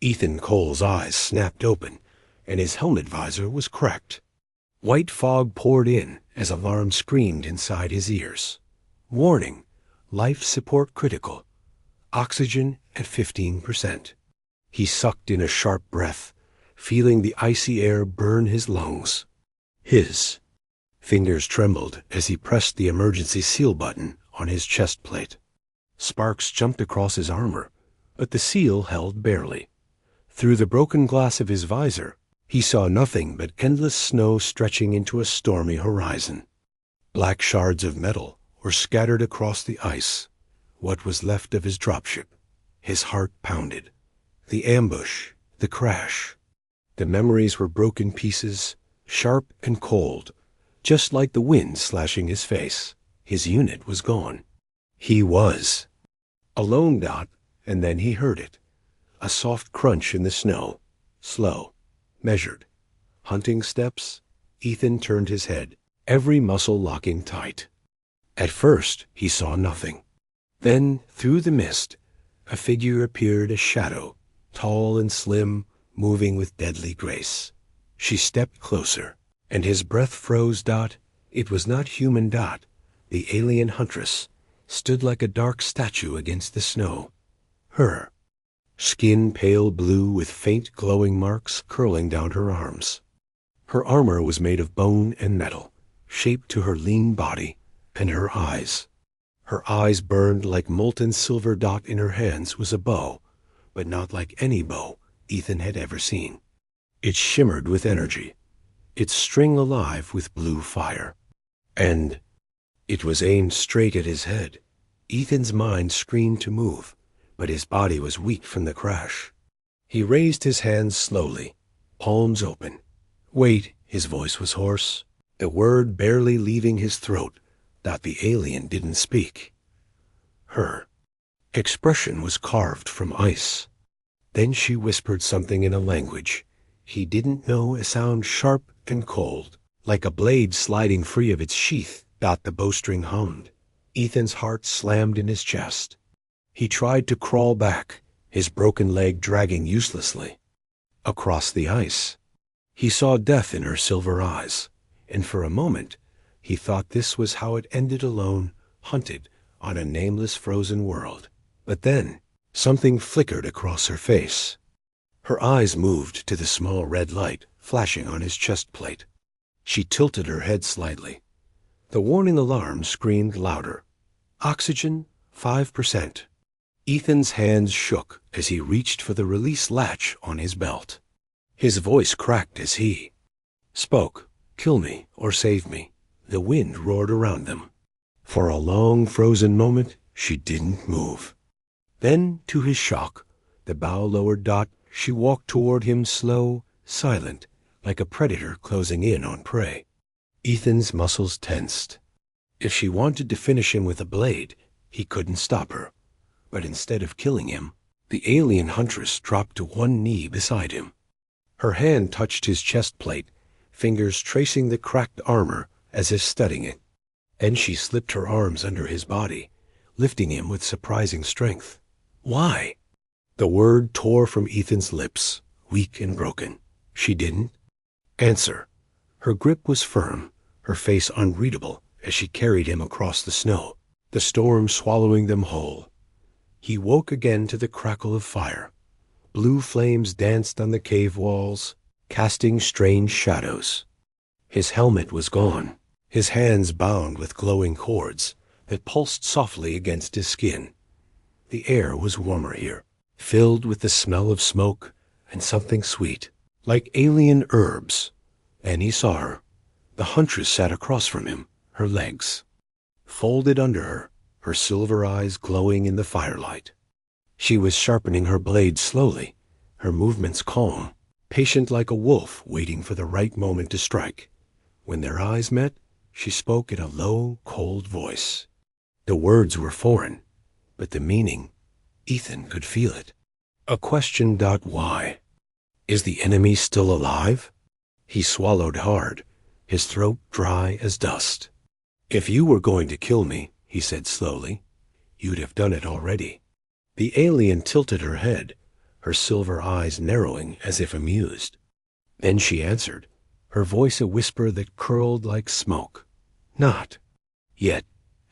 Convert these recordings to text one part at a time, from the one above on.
Ethan Cole's eyes snapped open, and his helmet visor was cracked. White fog poured in as alarms screamed inside his ears. Warning, life support critical. Oxygen at 15%. He sucked in a sharp breath, feeling the icy air burn his lungs. His fingers trembled as he pressed the emergency seal button on his chest plate. Sparks jumped across his armor, but the seal held barely. Through the broken glass of his visor, he saw nothing but endless snow stretching into a stormy horizon. Black shards of metal were scattered across the ice, what was left of his dropship. His heart pounded. The ambush, the crash. The memories were broken pieces, sharp and cold, just like the wind slashing his face. His unit was gone. He was. A lone dot, and then he heard it. A soft crunch in the snow. Slow. Measured. Hunting steps. Ethan turned his head, every muscle locking tight. At first, he saw nothing. Then, through the mist, a figure appeared, a shadow, tall and slim, moving with deadly grace. She stepped closer, and his breath froze. Dot, it was not human. Dot, the alien Huntress, stood like a dark statue against the snow. Her skin pale blue with faint glowing marks curling down her arms. Her armor was made of bone and metal, shaped to her lean body, and her eyes. Her eyes burned like molten silver. Dot, in her hands was a bow, but not like any bow Ethan had ever seen. It shimmered with energy, its string alive with blue fire. And it was aimed straight at his head. Ethan's mind screamed to move, but his body was weak from the crash. He raised his hands slowly, palms open. Wait, his voice was hoarse, a word barely leaving his throat. That the alien didn't speak. Her expression was carved from ice. Then she whispered something in a language he didn't know, a sound sharp and cold, like a blade sliding free of its sheath. The bowstring hummed. Ethan's heart slammed in his chest. He tried to crawl back, his broken leg dragging uselessly. Across the ice, he saw death in her silver eyes, and for a moment he thought this was how it ended, alone, hunted on a nameless frozen world. But then something flickered across her face. Her eyes moved to the small red light flashing on his chest plate. She tilted her head slightly. The warning alarm screamed louder. Oxygen, 5%. Ethan's hands shook as he reached for the release latch on his belt. His voice cracked as he spoke, "Kill me or save me." The wind roared around them. For a long frozen moment, she didn't move. Then, to his shock, the bow lowered. She walked toward him, slow, silent, like a predator closing in on prey. Ethan's muscles tensed. If she wanted to finish him with a blade, he couldn't stop her. But instead of killing him, the alien Huntress dropped to one knee beside him. Her hand touched his chest plate, fingers tracing the cracked armor as if studying it. And she slipped her arms under his body, lifting him with surprising strength. Why? The word tore from Ethan's lips, weak and broken. She didn't answer. Her grip was firm, her face unreadable as she carried him across the snow, the storm swallowing them whole. He woke again to the crackle of fire. Blue flames danced on the cave walls, casting strange shadows. His helmet was gone, his hands bound with glowing cords that pulsed softly against his skin. The air was warmer here, filled with the smell of smoke and something sweet, like alien herbs. And he saw her. The Huntress sat across from him, her legs folded under her, her silver eyes glowing in the firelight. She was sharpening her blade slowly, her movements calm, patient like a wolf waiting for the right moment to strike. When their eyes met, she spoke in a low, cold voice. The words were foreign, but the meaning, Ethan could feel it. A question. Why? Is the enemy still alive? He swallowed hard, his throat dry as dust. If you were going to kill me, he said slowly, you'd have done it already. The alien tilted her head, her silver eyes narrowing as if amused. Then she answered, her voice a whisper that curled like smoke. Not yet.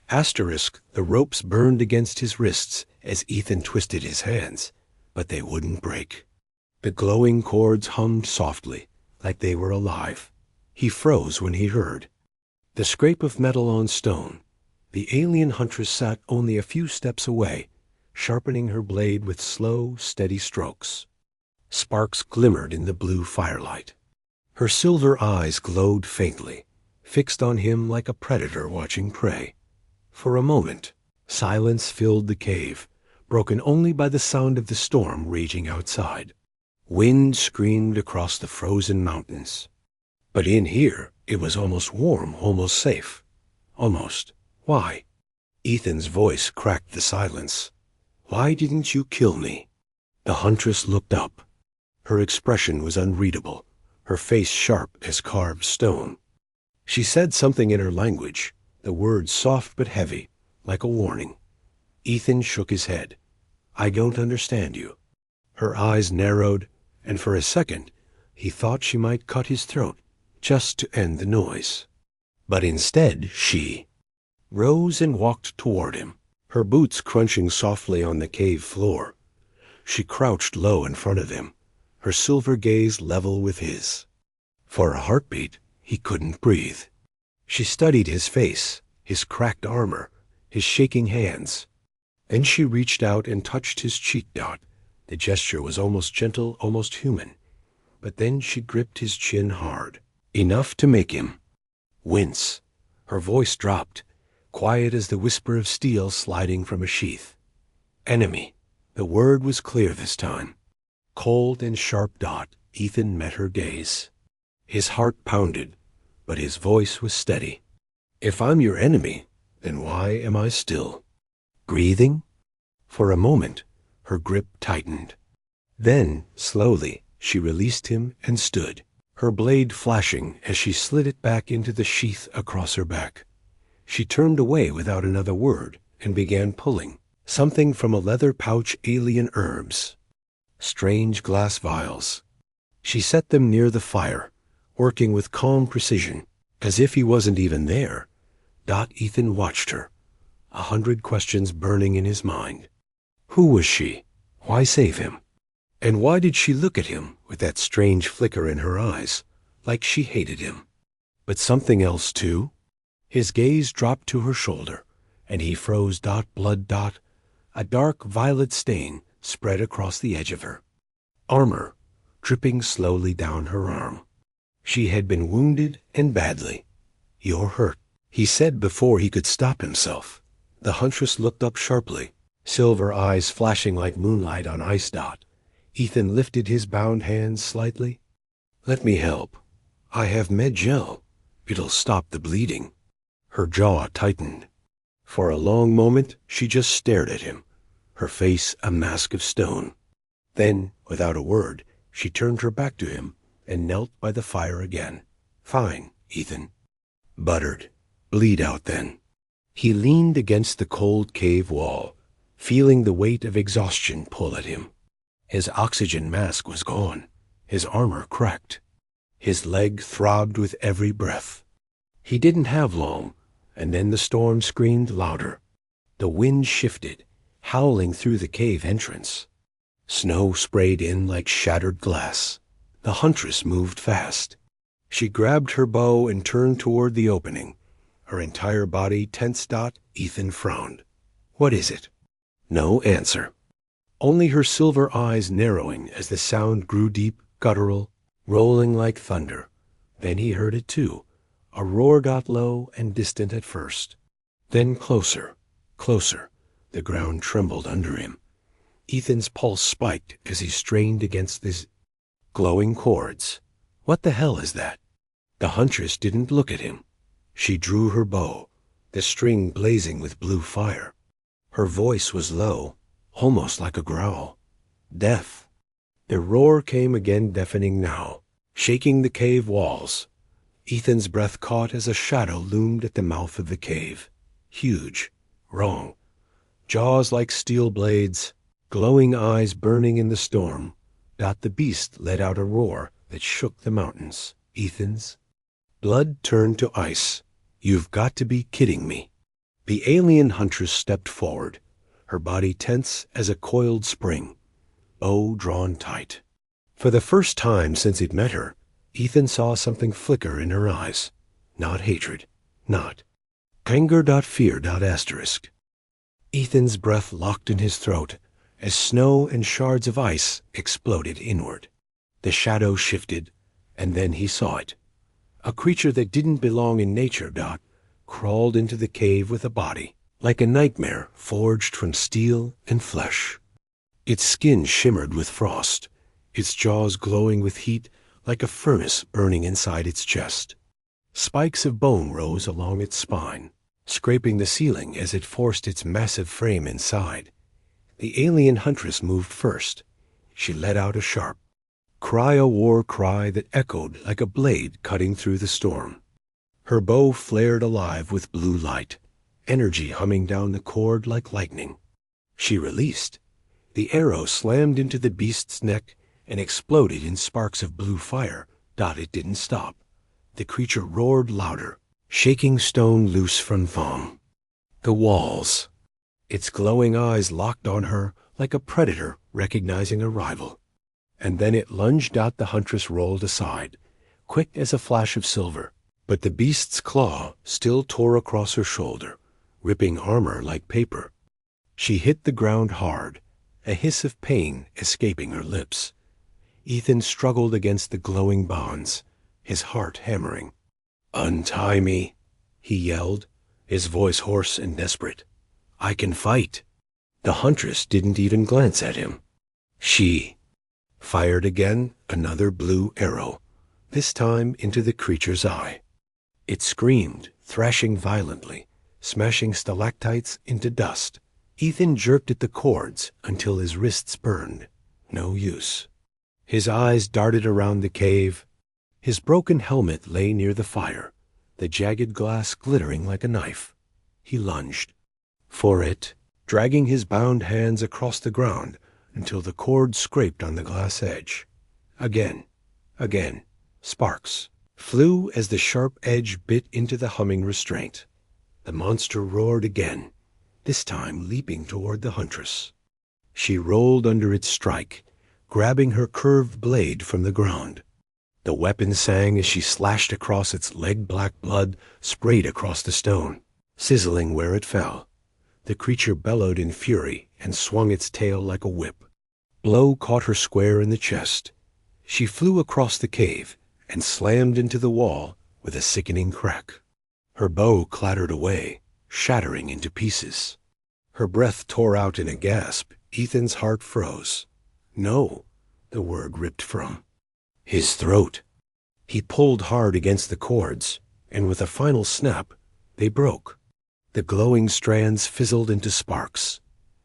The ropes burned against his wrists as Ethan twisted his hands, but they wouldn't break. The glowing cords hummed softly, like they were alive. He froze when he heard the scrape of metal on stone. The alien huntress sat only a few steps away, sharpening her blade with slow, steady strokes. Sparks glimmered in the blue firelight. Her silver eyes glowed faintly, fixed on him like a predator watching prey. For a moment, silence filled the cave, broken only by the sound of the storm raging outside. Wind screamed across the frozen mountains. But in here, it was almost warm, almost safe. Almost. Why? Ethan's voice cracked the silence. Why didn't you kill me? The huntress looked up. Her expression was unreadable, her face sharp as carved stone. She said something in her language, the words soft but heavy, like a warning. Ethan shook his head. I don't understand you. Her eyes narrowed, and for a second he thought she might cut his throat, just to end the noise. But instead she rose and walked toward him, her boots crunching softly on the cave floor. She crouched low in front of him, her silver gaze level with his. For a heartbeat, he couldn't breathe. She studied his face, his cracked armor, his shaking hands. Then she reached out and touched his cheek dot. The gesture was almost gentle, almost human. But then she gripped his chin hard, enough to make him wince. Her voice dropped, quiet as the whisper of steel sliding from a sheath. Enemy. The word was clear this time. Cold and sharp dot, Ethan met her gaze. His heart pounded, but his voice was steady. If I'm your enemy, then why am I still breathing? For a moment, her grip tightened. Then, slowly, she released him and stood, her blade flashing as she slid it back into the sheath across her back. She turned away without another word and began pulling something from a leather pouch. Alien herbs, strange glass vials. She set them near the fire, working with calm precision, as if he wasn't even there. Ethan watched her, 100 questions burning in his mind. Who was she? Why save him? And why did she look at him with that strange flicker in her eyes, like she hated him? But something else, too? His gaze dropped to her shoulder, and he froze. Blood. A dark violet stain spread across the edge of her armor, dripping slowly down her arm. She had been wounded, and badly. You're hurt, he said before he could stop himself. The huntress looked up sharply, silver eyes flashing like moonlight on ice. Ethan lifted his bound hands slightly. Let me help. I have med gel. It'll stop the bleeding. Her jaw tightened. For a long moment, she just stared at him, her face a mask of stone. Then, without a word, she turned her back to him and knelt by the fire again. Fine, Ethan. Buttered. Bleed out then. He leaned against the cold cave wall, feeling the weight of exhaustion pull at him. His oxygen mask was gone, his armor cracked. His leg throbbed with every breath. He didn't have long, and then the storm screamed louder. The wind shifted, howling through the cave entrance. Snow sprayed in like shattered glass. The huntress moved fast. She grabbed her bow and turned toward the opening, her entire body tense. Ethan frowned. What is it? No answer. Only her silver eyes narrowing as the sound grew deep, guttural, rolling like thunder. Then he heard it too. A roar. Low and distant at first. Then closer, closer. The ground trembled under him. Ethan's pulse spiked as he strained against these glowing cords. What the hell is that? The huntress didn't look at him. She drew her bow, the string blazing with blue fire. Her voice was low, almost like a growl. Death. The roar came again, deafening now, shaking the cave walls. Ethan's breath caught as a shadow loomed at the mouth of the cave. Huge. Wrong. Jaws like steel blades. Glowing eyes burning in the storm, the beast let out a roar that shook the mountains. Ethan's blood turned to ice. You've got to be kidding me. The alien huntress stepped forward, her body tense as a coiled spring, bow drawn tight. For the first time since he'd met her, Ethan saw something flicker in her eyes. Not hatred, not anger. Fear. Asterisk. Ethan's breath locked in his throat as snow and shards of ice exploded inward. The shadow shifted, and then he saw it. A creature that didn't belong in nature, crawled into the cave with a body, like a nightmare forged from steel and flesh. Its skin shimmered with frost, its jaws glowing with heat like a furnace burning inside its chest. Spikes of bone rose along its spine, scraping the ceiling as it forced its massive frame inside. The alien huntress moved first. She let out a sharp war cry that echoed like a blade cutting through the storm. Her bow flared alive with blue light, energy humming down the cord like lightning. She released. The arrow slammed into the beast's neck and exploded in sparks of blue fire. It didn't stop. The creature roared louder, shaking stone loose from foam. The walls. Its glowing eyes locked on her like a predator recognizing a rival. And then it lunged out. The huntress rolled aside, quick as a flash of silver. But the beast's claw still tore across her shoulder, ripping armor like paper. She hit the ground hard, a hiss of pain escaping her lips. Ethan struggled against the glowing bonds, his heart hammering. "Untie me," he yelled, his voice hoarse and desperate. "I can fight." The huntress didn't even glance at him. She fired again, another blue arrow, this time into the creature's eye. It screamed, thrashing violently, smashing stalactites into dust. Ethan jerked at the cords until his wrists burned. No use. His eyes darted around the cave. His broken helmet lay near the fire, the jagged glass glittering like a knife. He lunged for it, dragging his bound hands across the ground until the cord scraped on the glass edge. Again. Sparks flew as the sharp edge bit into the humming restraint. The monster roared again, this time leaping toward the huntress. She rolled under its strike, grabbing her curved blade from the ground. The weapon sang as she slashed across its leg. Black blood sprayed across the stone, sizzling where it fell. The creature bellowed in fury and swung its tail like a whip. Blow caught her square in the chest. She flew across the cave and slammed into the wall with a sickening crack. Her bow clattered away, shattering into pieces. Her breath tore out in a gasp. Ethan's heart froze. "No," the word ripped from his throat. He pulled hard against the cords, and with a final snap, they broke. The glowing strands fizzled into sparks.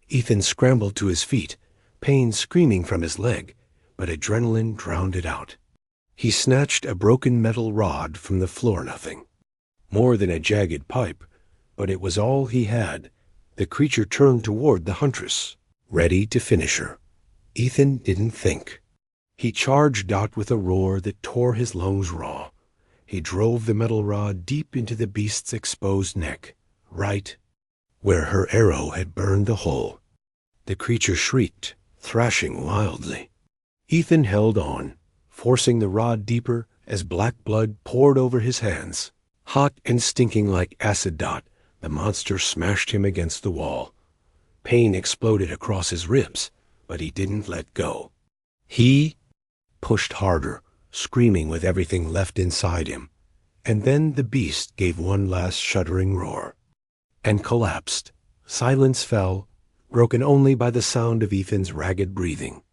Ethan scrambled to his feet, pain screaming from his leg, but adrenaline drowned it out. He snatched a broken metal rod from the floor. Nothing more than a jagged pipe, but it was all he had. The creature turned toward the huntress, ready to finish her. Ethan didn't think. He charged out with a roar that tore his lungs raw. He drove the metal rod deep into the beast's exposed neck, right where her arrow had burned a hole. The creature shrieked, thrashing wildly. Ethan held on, forcing the rod deeper as black blood poured over his hands. Hot and stinking like acid. The monster smashed him against the wall. Pain exploded across his ribs, but he didn't let go. He pushed harder, screaming with everything left inside him. And then the beast gave one last shuddering roar and collapsed. Silence fell, broken only by the sound of Ethan's ragged breathing.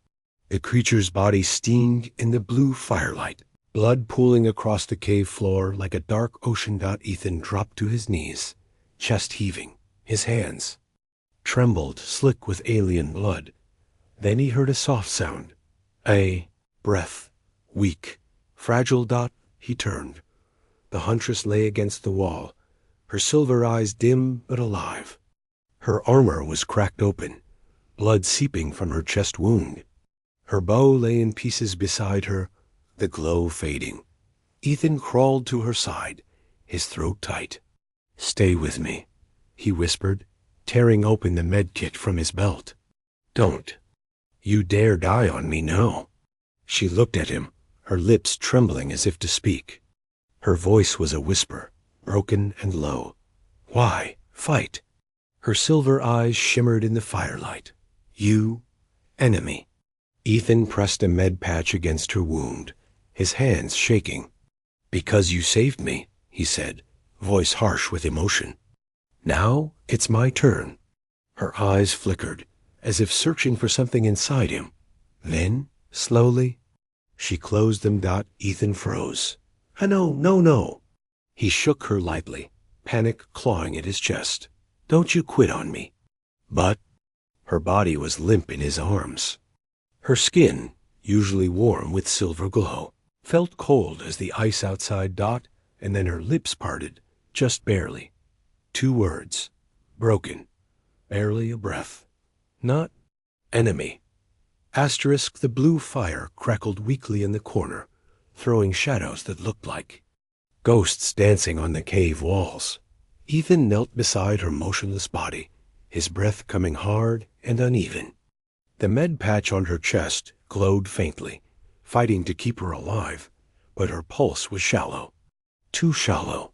The creature's body steamed in the blue firelight, blood pooling across the cave floor like a dark ocean. Ethan dropped to his knees, chest heaving. His hands trembled, slick with alien blood. Then he heard a soft sound, a breath, weak, fragile. He turned. The huntress lay against the wall, her silver eyes dim but alive. Her armor was cracked open, blood seeping from her chest wound. Her bow lay in pieces beside her, the glow fading. Ethan crawled to her side, his throat tight. "Stay with me," he whispered, tearing open the medkit from his belt. "Don't. You dare die on me, no." She looked at him, her lips trembling as if to speak. Her voice was a whisper, broken and low. "Why fight?" Her silver eyes shimmered in the firelight. "You, enemy." Ethan pressed a med patch against her wound, his hands shaking. "Because you saved me," he said, voice harsh with emotion. "Now it's my turn." Her eyes flickered, as if searching for something inside him. Then, slowly, she closed them. Ethan froze. No, no, no." He shook her lightly, panic clawing at his chest. "Don't you quit on me." But her body was limp in his arms. Her skin, usually warm with silver glow, felt cold as the ice outside. And then her lips parted, just barely. 2 words, broken, barely a breath. "Not enemy." Asterisk, the blue fire crackled weakly in the corner, throwing shadows that looked like ghosts dancing on the cave walls. Ethan knelt beside her motionless body, his breath coming hard and uneven. The med patch on her chest glowed faintly, fighting to keep her alive, but her pulse was shallow. Too shallow.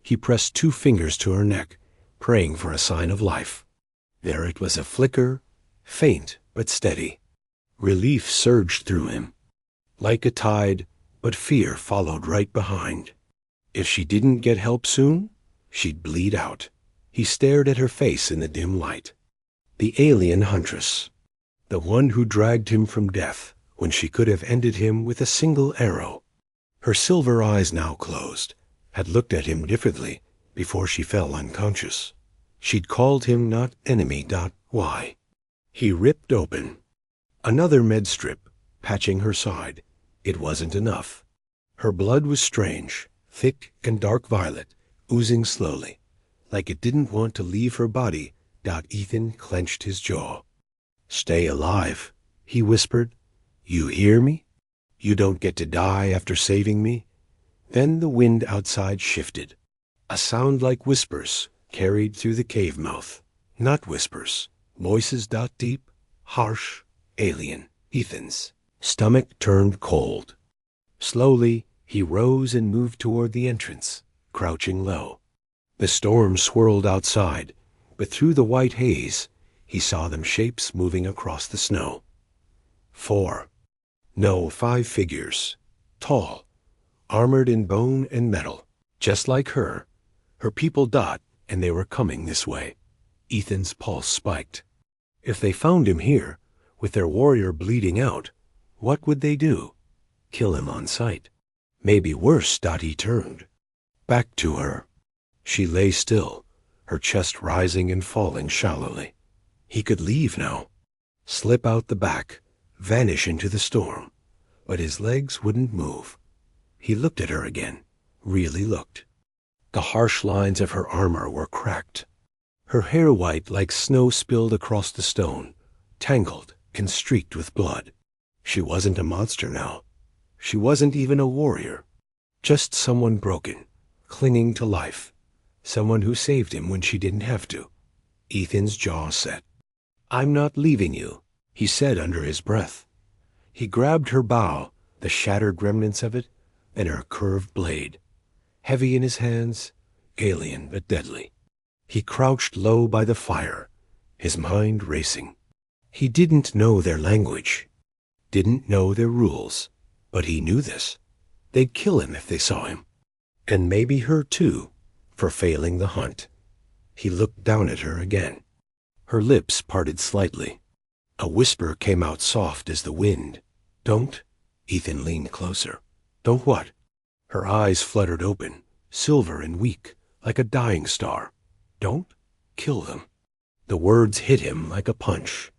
He pressed 2 fingers to her neck, praying for a sign of life. There it was, a flicker, faint but steady. Relief surged through him, like a tide, but fear followed right behind. If she didn't get help soon, she'd bleed out. He stared at her face in the dim light. The alien Huntress, the one who dragged him from death when she could have ended him with a single arrow. Her silver eyes, now closed, had looked at him differently before she fell unconscious. She'd called him not enemy. Why? He ripped open another med strip, patching her side. It wasn't enough. Her blood was strange, thick and dark violet, oozing slowly, like it didn't want to leave her body. Ethan clenched his jaw. "Stay alive," he whispered. "You hear me? You don't get to die after saving me." Then the wind outside shifted. A sound like whispers carried through the cave mouth. Not whispers, voices. Deep, harsh, alien. Ethan's stomach turned cold. Slowly, he rose and moved toward the entrance, crouching low. The storm swirled outside, but through the white haze, he saw them shapes moving across the snow. 4. No, 5 figures. Tall, armored in bone and metal, just like her. Her people. And they were coming this way. Ethan's pulse spiked. If they found him here, with their warrior bleeding out, what would they do? Kill him on sight. Maybe worse. He turned back to her. She lay still, her chest rising and falling shallowly. He could leave now, slip out the back, vanish into the storm, but his legs wouldn't move. He looked at her again, really looked. The harsh lines of her armor were cracked, her hair white like snow spilled across the stone, tangled and streaked with blood. She wasn't a monster now. She wasn't even a warrior. Just someone broken, clinging to life. Someone who saved him when she didn't have to. Ethan's jaw set. "I'm not leaving you," he said under his breath. He grabbed her bow, the shattered remnants of it, and her curved blade. Heavy in his hands, alien but deadly. He crouched low by the fire, his mind racing. He didn't know their language, didn't know their rules, but he knew this. They'd kill him if they saw him. And maybe her too, for failing the hunt. He looked down at her again. Her lips parted slightly. A whisper came out soft as the wind. "Don't." Ethan leaned closer. "Don't what?" Her eyes fluttered open, silver and weak, like a dying star. "Don't kill them." The words hit him like a punch.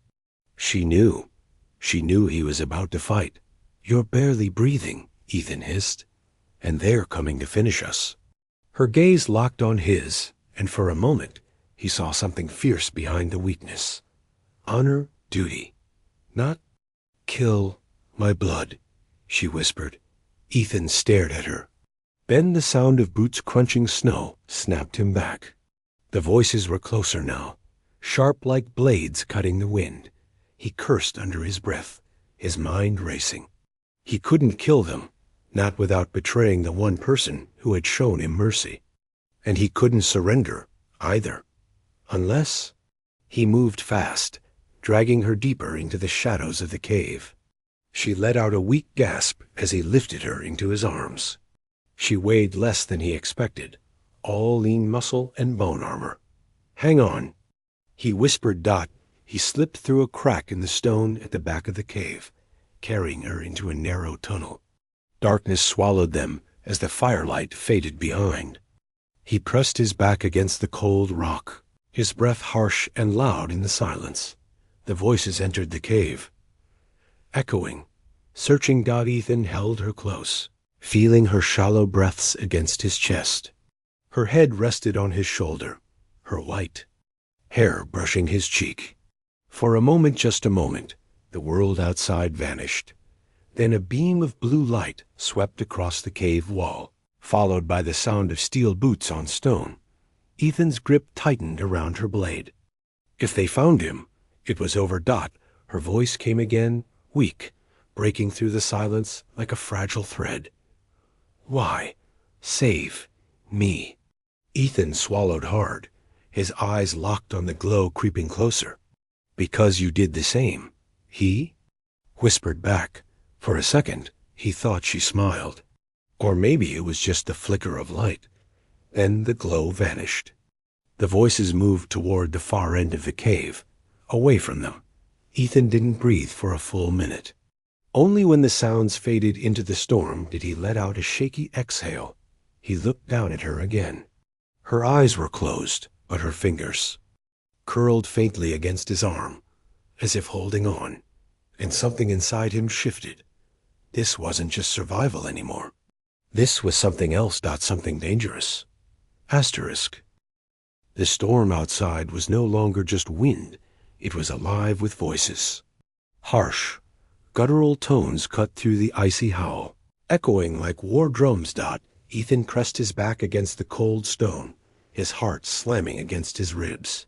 She knew. She knew he was about to fight. "You're barely breathing," Ethan hissed. "And they're coming to finish us." Her gaze locked on his, and for a moment he saw something fierce behind the weakness. Honor Duty. Not kill my blood, she whispered. Ethan stared at her. Then the sound of boots crunching snow snapped him back. The voices were closer now, sharp like blades cutting the wind. He cursed under his breath, his mind racing. He couldn't kill them, not without betraying the one person who had shown him mercy. And he couldn't surrender, either. Unless... He moved fast, dragging her deeper into the shadows of the cave. She let out a weak gasp as he lifted her into his arms. She weighed less than he expected, all lean muscle and bone armor. "Hang on," he whispered. He slipped through a crack in the stone at the back of the cave, carrying her into a narrow tunnel. Darkness swallowed them as the firelight faded behind. He pressed his back against the cold rock, his breath harsh and loud in the silence. The voices entered the cave. Echoing, searching. Ethan held her close, feeling her shallow breaths against his chest. Her head rested on his shoulder, her white hair brushing his cheek. For a moment, just a moment, the world outside vanished. Then a beam of blue light swept across the cave wall, followed by the sound of steel boots on stone. Ethan's grip tightened around her blade. If they found him, it was over. Her voice came again, weak, breaking through the silence like a fragile thread. "Why? Save me." Ethan swallowed hard, his eyes locked on the glow creeping closer. "Because you did the same," he whispered back. For a second, he thought she smiled. Or maybe it was just the flicker of light. Then the glow vanished. The voices moved toward the far end of the cave, away from them. Ethan didn't breathe for a full minute. Only when the sounds faded into the storm did he let out a shaky exhale. He looked down at her again. Her eyes were closed, but her fingers curled faintly against his arm, as if holding on, and something inside him shifted. This wasn't just survival anymore. This was something else. Something dangerous. Asterisk. The storm outside was no longer just wind. It was alive with voices. Harsh, guttural tones cut through the icy howl, echoing like war drums. Ethan pressed his back against the cold stone, his heart slamming against his ribs.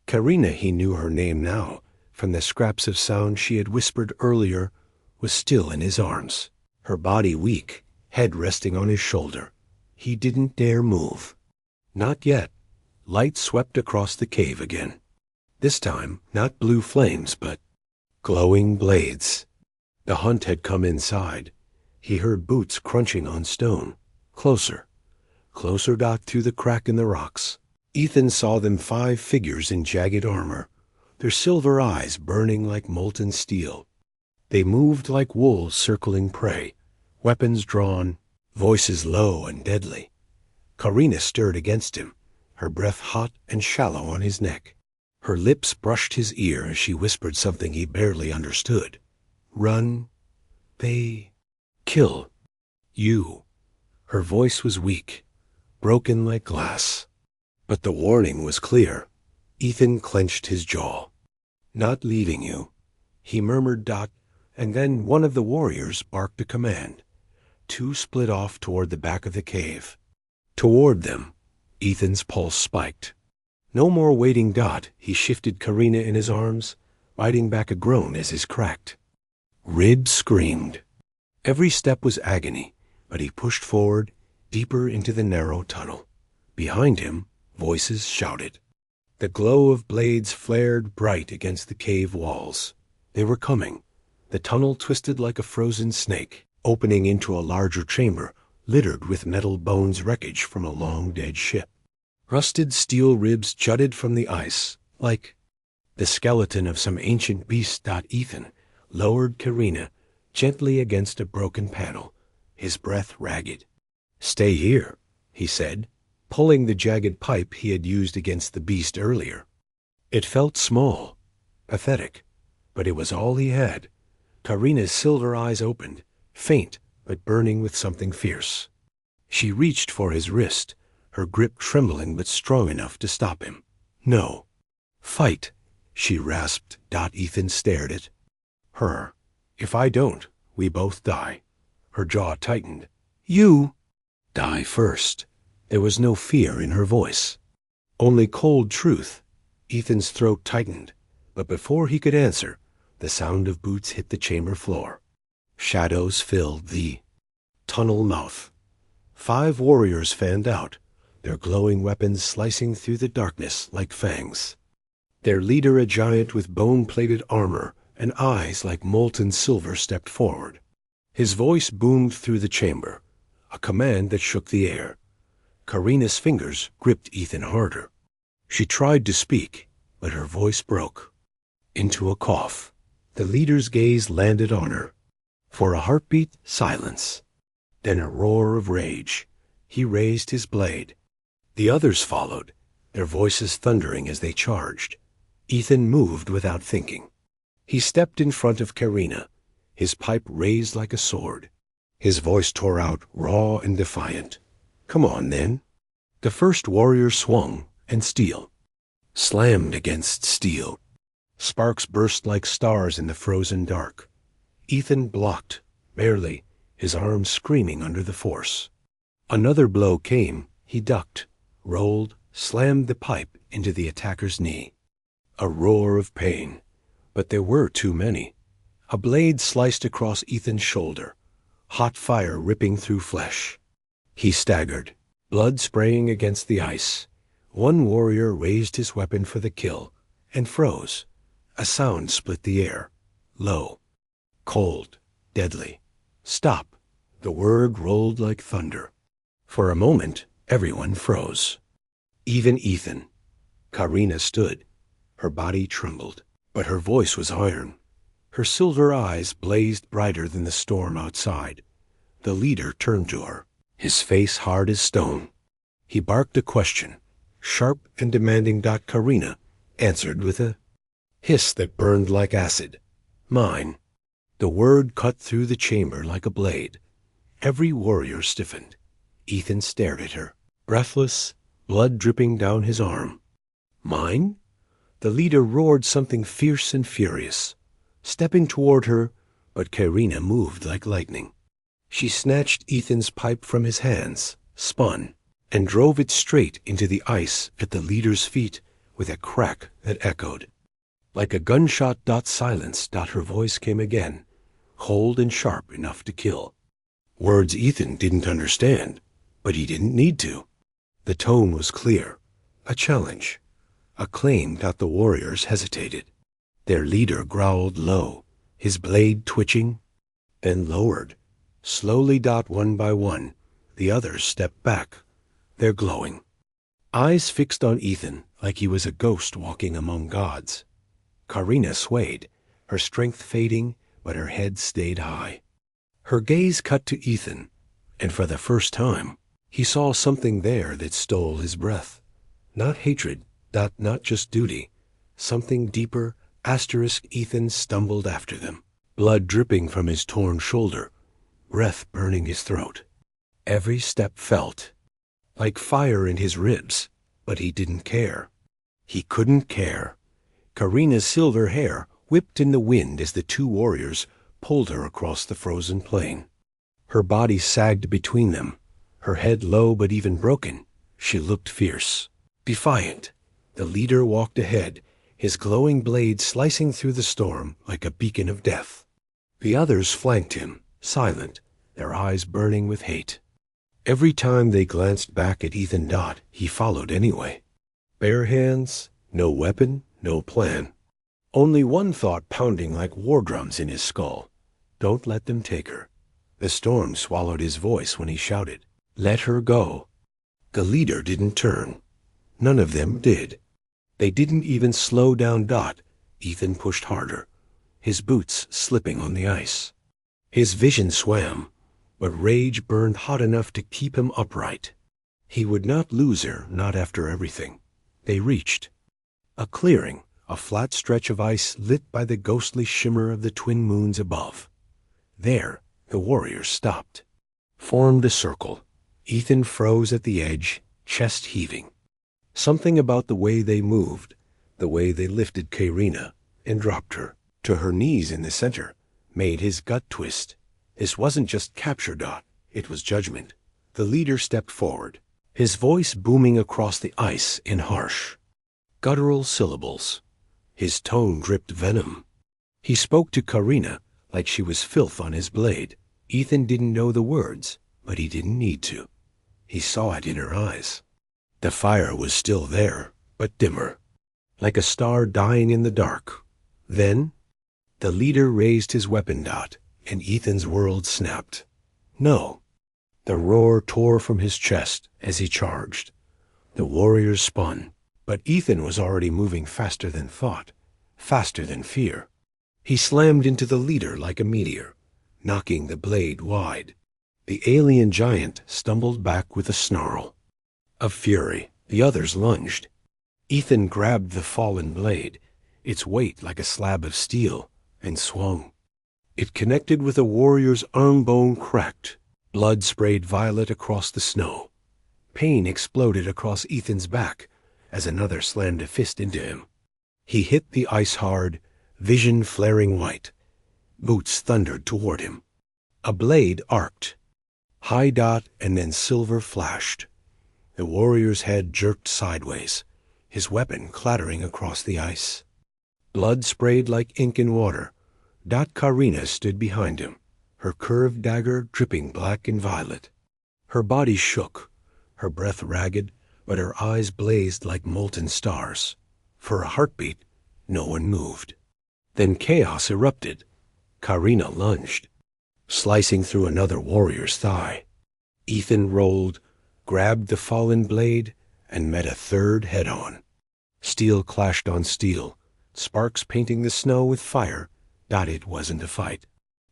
Karina, he knew her name now, from the scraps of sound she had whispered earlier, was still in his arms, her body weak, head resting on his shoulder. He didn't dare move. Not yet. Light swept across the cave again. This time, not blue flames, but glowing blades. The hunt had come inside. He heard boots crunching on stone. Closer. Closer. Through the crack in the rocks. Ethan saw them, 5 figures in jagged armor, their silver eyes burning like molten steel. They moved like wolves circling prey, weapons drawn, voices low and deadly. Karina stirred against him, her breath hot and shallow on his neck. Her lips brushed his ear as she whispered something he barely understood. "Run. They kill you." Her voice was weak, broken like glass. But the warning was clear. Ethan clenched his jaw. "Not leaving you," he murmured. And then one of the warriors barked a command. 2 split off toward the back of the cave. Toward them. Ethan's pulse spiked. No more waiting. He shifted Karina in his arms, biting back a groan as his cracked ribs screamed. Every step was agony, but he pushed forward, deeper into the narrow tunnel. Behind him, voices shouted. The glow of blades flared bright against the cave walls. They were coming. The tunnel twisted like a frozen snake, opening into a larger chamber, littered with metal bones, wreckage from a long-dead ship. Rusted steel ribs jutted from the ice, like the skeleton of some ancient beast. Ethan lowered Karina gently against a broken panel, his breath ragged. "Stay here," he said, pulling the jagged pipe he had used against the beast earlier. It felt small, pathetic, but it was all he had. Karina's silver eyes opened, faint but burning with something fierce. She reached for his wrist, her grip trembling but strong enough to stop him. "No. Fight," she rasped. Ethan stared at her. If I don't, we both die. Her jaw tightened. You die first. There was no fear in her voice, only cold truth. Ethan's throat tightened, but before he could answer, the sound of boots hit the chamber floor. Shadows filled the tunnel mouth. 5 warriors fanned out, their glowing weapons slicing through the darkness like fangs. Their leader, a giant with bone-plated armor and eyes like molten silver, stepped forward. His voice boomed through the chamber, a command that shook the air. Karina's fingers gripped Ethan harder. She tried to speak, but her voice broke into a cough. The leader's gaze landed on her. For a heartbeat, silence. Then a roar of rage. He raised his blade. The others followed, their voices thundering as they charged. Ethan moved without thinking. He stepped in front of Karina, his pipe raised like a sword. His voice tore out, raw and defiant. Come on, then. The first warrior swung, and steel slammed against steel. Sparks burst like stars in the frozen dark. Ethan blocked, barely, his arms screaming under the force. Another blow came. He ducked, rolled, slammed the pipe into the attacker's knee. A roar of pain, but there were too many. A blade sliced across Ethan's shoulder, hot fire ripping through flesh. He staggered, blood spraying against the ice. One warrior raised his weapon for the kill and froze. A sound split the air, low, cold, deadly. Stop. The word rolled like thunder. For a moment, everyone froze. Even Ethan. Karina stood. Her body trembled, but her voice was iron. Her silver eyes blazed brighter than the storm outside. The leader turned to her, his face hard as stone. He barked a question, sharp and demanding. Karina answered with a hiss that burned like acid. Mine. The word cut through the chamber like a blade. Every warrior stiffened. Ethan stared at her, breathless, blood dripping down his arm. Mine? The leader roared something fierce and furious, stepping toward her, but Karina moved like lightning. She snatched Ethan's pipe from his hands, spun, and drove it straight into the ice at the leader's feet with a crack that echoed. Like a gunshot. Silence. Her voice came again, cold and sharp enough to kill. Words Ethan didn't understand, but he didn't need to. The tone was clear, a challenge, a claim. The warriors hesitated. Their leader growled low, his blade twitching, then lowered. Slowly. One by one, the others stepped back, their glowing eyes fixed on Ethan like he was a ghost walking among gods. Karina swayed, her strength fading, but her head stayed high. Her gaze cut to Ethan, and for the first time, he saw something there that stole his breath. Not hatred, not just duty. Something deeper. Ethan stumbled after them, blood dripping from his torn shoulder, breath burning his throat. Every step felt like fire in his ribs, but he didn't care. He couldn't care. Karina's silver hair whipped in the wind as the 2 warriors pulled her across the frozen plain. Her body sagged between them, her head low but even broken. She looked fierce, defiant. The leader walked ahead, his glowing blade slicing through the storm like a beacon of death. The others flanked him, silent, their eyes burning with hate. Every time they glanced back at Ethan, he followed anyway. Bare hands, no weapon, no plan. Only one thought pounding like war drums in his skull. Don't let them take her. The storm swallowed his voice when he shouted, "Let her go." The leader didn't turn. None of them did. They didn't even slow down. Ethan pushed harder, his boots slipping on the ice. His vision swam, but rage burned hot enough to keep him upright. He would not lose her, not after everything. They reached a clearing, a flat stretch of ice lit by the ghostly shimmer of the twin moons above. There, the warriors stopped, formed a circle. Ethan froze at the edge, chest heaving. Something about the way they moved, The way they lifted Karina and dropped her to her knees in the center made his gut twist. This wasn't just capture, it was judgment. The leader stepped forward, his voice booming across the ice in harsh, guttural syllables. His tone dripped venom. He spoke to Karina like she was filth on his blade. Ethan didn't know the words, but he didn't need to. He saw it in her eyes. The fire was still there, but dimmer, like a star dying in the dark. Then, the leader raised his weapon, and Ethan's world snapped. No. The roar tore from his chest as he charged. The warriors spun, but Ethan was already moving faster than thought, faster than fear. He slammed into the leader like a meteor, knocking the blade wide. The alien giant stumbled back with a snarl of fury. The others lunged. Ethan grabbed the fallen blade, its weight like a slab of steel, and swung. It connected with a warrior's arm bone, cracked. Blood sprayed violet across the snow. Pain exploded across Ethan's back as another slammed a fist into him. He hit the ice hard, vision flaring white. Boots thundered toward him. A blade arced. High and then silver flashed. The warrior's head jerked sideways, his weapon clattering across the ice. Blood sprayed like ink in water. Karina stood behind him, her curved dagger dripping black and violet. Her body shook, her breath ragged, but her eyes blazed like molten stars. For a heartbeat, no one moved. Then chaos erupted. Karina lunged, slicing through another warrior's thigh. Ethan rolled, grabbed the fallen blade, and met a third head-on. Steel clashed on steel, sparks painting the snow with fire. It wasn't a fight.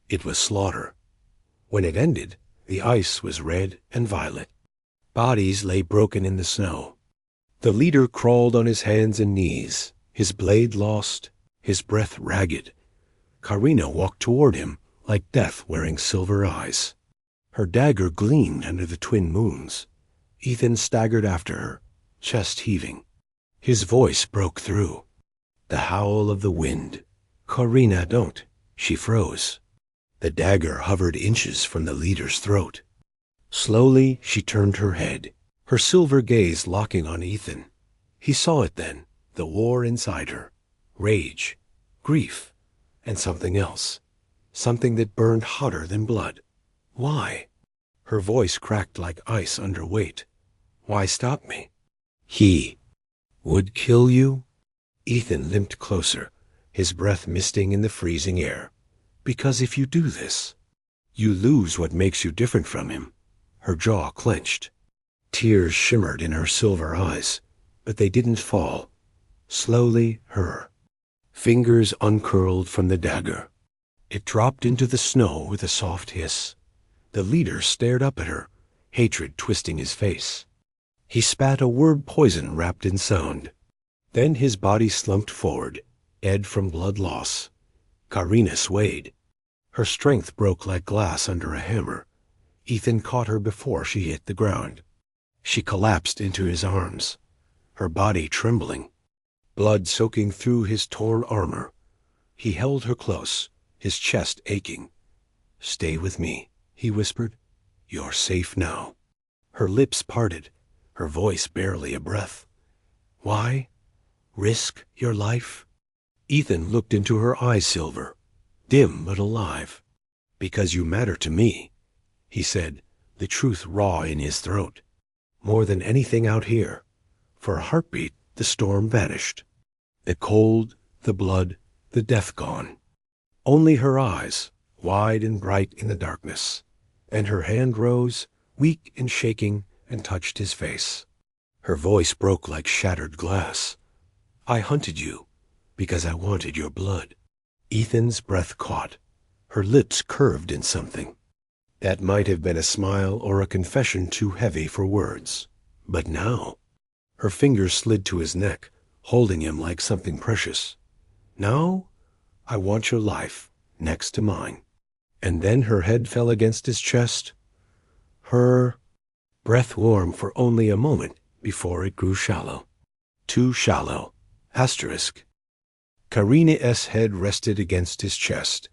It was slaughter. When it ended, the ice was red and violet. Bodies lay broken in the snow. The leader crawled on his hands and knees, his blade lost, his breath ragged. Karina walked toward him like death wearing silver eyes. Her dagger gleamed under the twin moons. Ethan staggered after her, chest heaving. His voice broke through. The howl of the wind. Karina, don't. She froze. The dagger hovered inches from the leader's throat. Slowly, she turned her head, her silver gaze locking on Ethan. He saw it then, the war inside her. Rage, grief, and something else. Something that burned hotter than blood. Why? Her voice cracked like ice under weight. Why stop me? He would kill you? Ethan limped closer, his breath misting in the freezing air. Because if you do this, you lose what makes you different from him. Her jaw clenched. Tears shimmered in her silver eyes, but they didn't fall. Slowly, her fingers uncurled from the dagger. It dropped into the snow with a soft hiss. The leader stared up at her, hatred twisting his face. He spat a word poison wrapped in sound. Then his body slumped forward, dead from blood loss. Karina swayed. Her strength broke like glass under a hammer. Ethan caught her before she hit the ground. She collapsed into his arms, her body trembling, blood soaking through his torn armor. He held her close, his chest aching. "Stay with me," he whispered. "You're safe now." Her lips parted, her voice barely a breath. "Why? Risk your life?" Ethan looked into her eyes, silver, dim but alive. "Because you matter to me," he said, the truth raw in his throat. "More than anything out here." For a heartbeat, the storm vanished. The cold, the blood, the death gone. Only her eyes, wide and bright in the darkness. And her hand rose, weak and shaking, and touched his face. Her voice broke like shattered glass. "I hunted you because I wanted your blood." Ethan's breath caught. Her lips curved in something. That might have been a smile or a confession too heavy for words. But now, her fingers slid to his neck, holding him like something precious. "Now, I want your life next to mine." And then her head fell against his chest. Her breath warm for only a moment before it grew shallow. Too shallow, Asterisk. Karina's head rested against his chest,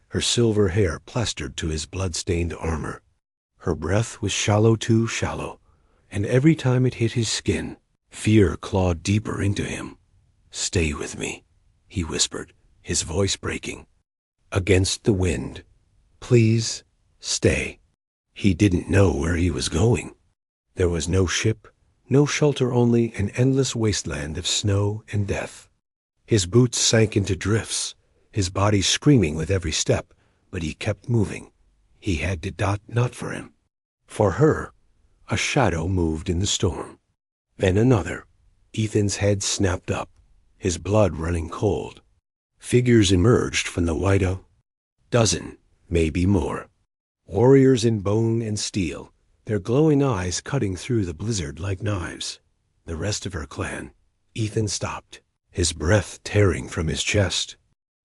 her silver hair plastered to his blood-stained armor. Her breath was shallow too shallow, and every time it hit his skin, fear clawed deeper into him. "Stay with me," he whispered, his voice breaking. "Against the wind. Please, stay." He didn't know where he was going. There was no ship, no shelter, only an endless wasteland of snow and death. His boots sank into drifts, his body screaming with every step, but he kept moving. He had Dot not for him. For her, a shadow moved in the storm. Then another. Ethan's head snapped up, his blood running cold. Figures emerged from the white oak. Dozen, maybe more. Warriors in bone and steel, their glowing eyes cutting through the blizzard like knives. The rest of her clan. Ethan stopped, his breath tearing from his chest.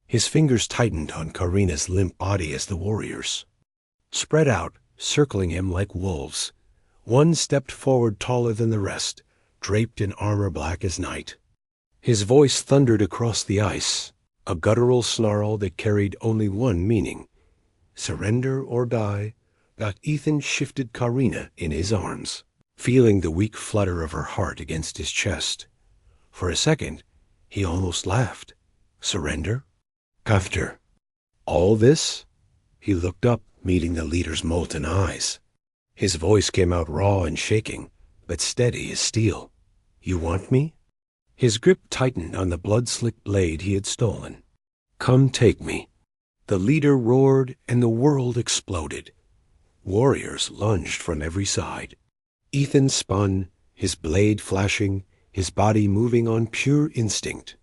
His fingers tightened on Karina's limp body as the warriors spread out, circling him like wolves. One stepped forward taller than the rest, draped in armor black as night. His voice thundered across the ice, a guttural snarl that carried only one meaning: surrender or die. Ethan shifted Karina in his arms, feeling the weak flutter of her heart against his chest. For a second, he almost laughed. Surrender? After all this? He looked up, meeting the leader's molten eyes. His voice came out raw and shaking, but steady as steel. "You want me?" His grip tightened on the blood-slicked blade he had stolen. "Come take me." The leader roared, and the world exploded. Warriors lunged from every side. Ethan spun, his blade flashing, his body moving on pure instinct.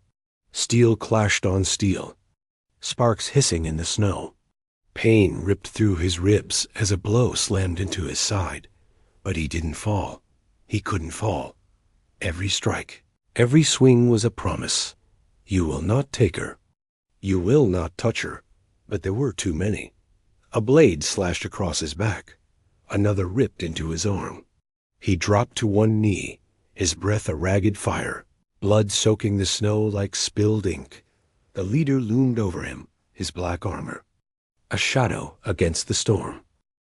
Steel clashed on steel, sparks hissing in the snow. Pain ripped through his ribs as a blow slammed into his side. But he didn't fall. He couldn't fall. Every strike, every swing was a promise. You will not take her. You will not touch her. But there were too many. A blade slashed across his back. Another ripped into his arm. He dropped to one knee, his breath a ragged fire, blood soaking the snow like spilled ink. The leader loomed over him, his black armor, a shadow against the storm.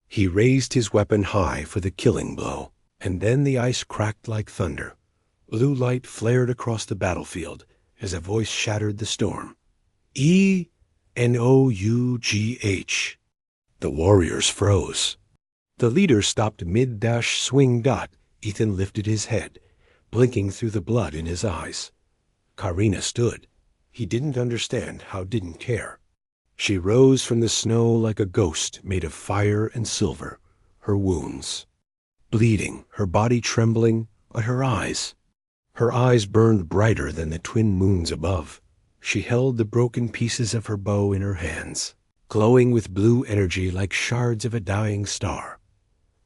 He raised his weapon high for the killing blow, and then the ice cracked like thunder. Blue light flared across the battlefield as a voice shattered the storm. "Enough." The warriors froze. The leader stopped mid-dash swing. Ethan lifted his head, blinking through the blood in his eyes. Karina stood. He didn't understand how, didn't care. She rose from the snow like a ghost made of fire and silver, her wounds bleeding, her body trembling, but her eyes burned brighter than the twin moons above. She held the broken pieces of her bow in her hands, glowing with blue energy like shards of a dying star.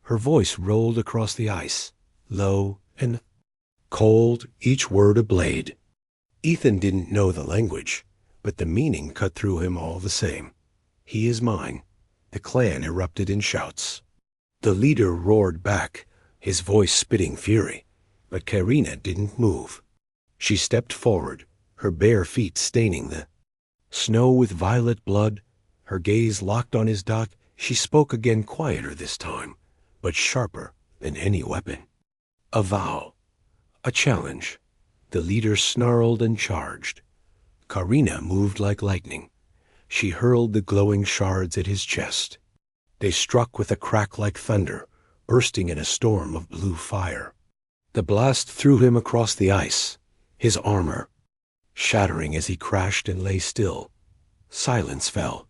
Her voice rolled across the ice, low and cold, each word a blade. Ethan didn't know the language, but the meaning cut through him all the same. "He is mine." The clan erupted in shouts. The leader roared back, his voice spitting fury, but Karina didn't move. She stepped forward, her bare feet staining the snow with violet blood, her gaze locked on his Dot. She spoke again, quieter this time, but sharper than any weapon. A vow, a challenge. The leader snarled and charged. Karina moved like lightning. She hurled the glowing shards at his chest. They struck with a crack like thunder, bursting in a storm of blue fire. The blast threw him across the ice, his armor shattering as he crashed and lay still. Silence fell.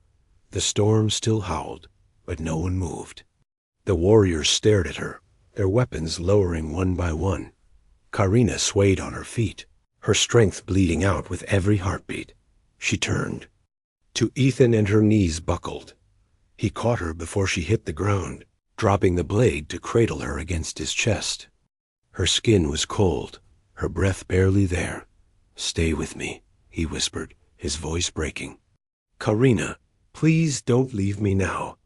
The storm still howled, but no one moved. The warriors stared at her, their weapons lowering one by one. Karina swayed on her feet, her strength bleeding out with every heartbeat. She turned to Ethan, and her knees buckled. He caught her before she hit the ground, dropping the blade to cradle her against his chest. Her skin was cold, her breath barely there. "Stay with me," he whispered, his voice breaking. "Karina, please don't leave me now."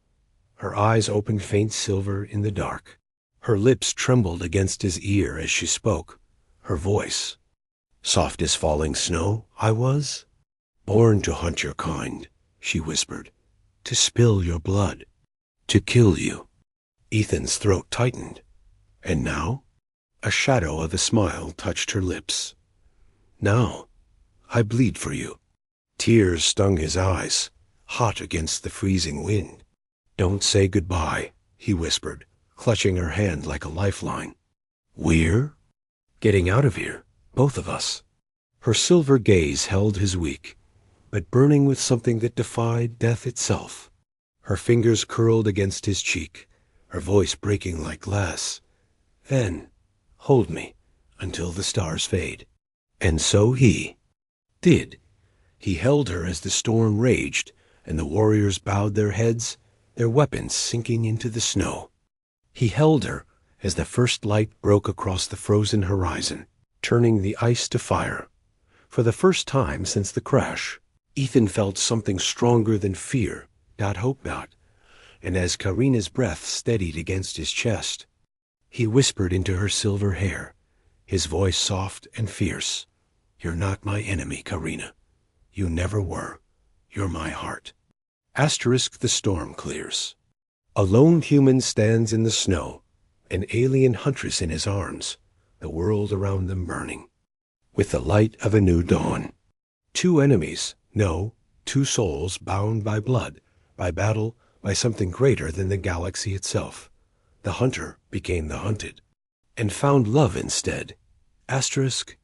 Her eyes opened faint silver in the dark. Her lips trembled against his ear as she spoke, her voice Soft as falling snow, I was. Born to hunt your kind, she whispered. To spill your blood. To kill you. Ethan's throat tightened. And now? A shadow of a smile touched her lips. Now, I bleed for you. Tears stung his eyes, hot against the freezing wind. Don't say goodbye, he whispered, clutching her hand like a lifeline. We're getting out of here, both of us. Her silver gaze held his weak, but burning with something that defied death itself. Her fingers curled against his cheek, her voice breaking like glass. Then, hold me until the stars fade. And so he did. He held her as the storm raged, and the warriors bowed their heads, their weapons sinking into the snow. He held her as the first light broke across the frozen horizon, turning the ice to fire. For the first time since the crash, Ethan felt something stronger than fear, not hope not, and as Karina's breath steadied against his chest, he whispered into her silver hair, his voice soft and fierce. You're not my enemy, Karina. You never were. You're my heart. Asterisk the storm clears. A lone human stands in the snow, an alien huntress in his arms, the world around them burning, with the light of a new dawn. Two enemies, no, two souls bound by blood, by battle, by something greater than the galaxy itself. The hunter became the hunted, and found love instead. Asterisk